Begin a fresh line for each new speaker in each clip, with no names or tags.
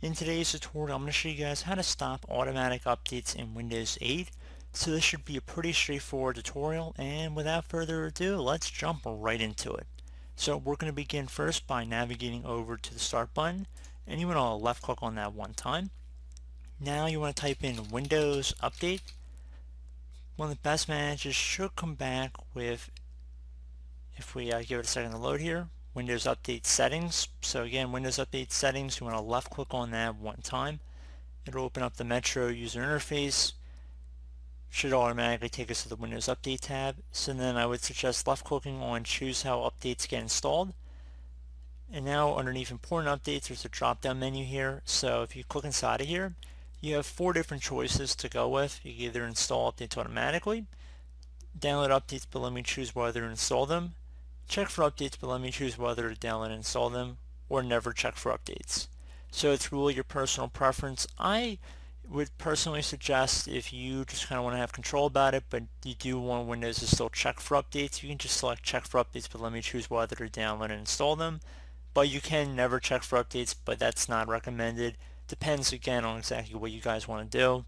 In today's tutorial, I'm going to show you guys how to stop automatic updates in Windows 8. So this should be a pretty straightforward tutorial, and without further ado, let's jump right into it. So we're going to begin first by navigating over to the Start button, and you want to left click on that one time. Now you want to type in Windows Update. One of the best manages should come back with, if we give it a second to load here, Windows Update Settings. So again, Windows Update Settings, you want to left click on that one time. It'll open up the Metro user interface. Should automatically take us to the Windows Update tab. So then I would suggest left clicking on Choose How Updates Get Installed. And now underneath Important Updates, there's a drop down menu here. So if you click inside of here, you have 4 different choices to go with. You can either install updates automatically, download updates but let me choose whether to install them, check for updates but let me choose whether to download and install them, or never check for updates. So it's really your personal preference. I would personally suggest, if you just kind of want to have control about it but you do want Windows to still check for updates, you can just select check for updates but let me choose whether to download and install them. But you can never check for updates, but that's not recommended. Depends again on exactly what you guys want to do.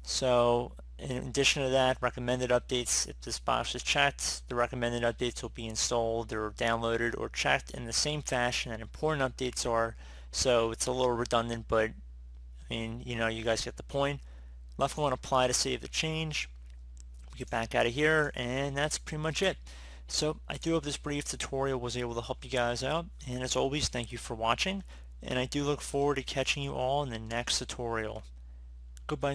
So in addition to that, recommended updates, if this box is checked, the recommended updates will be installed or downloaded or checked in the same fashion that important updates are. So it's a little redundant, but I mean, you guys get the point. Left click on apply to save the change. We get back out of here, and that's pretty much it. So I do hope this brief tutorial was able to help you guys out, and as always, thank you for watching, and I do look forward to catching you all in the next tutorial. Goodbye.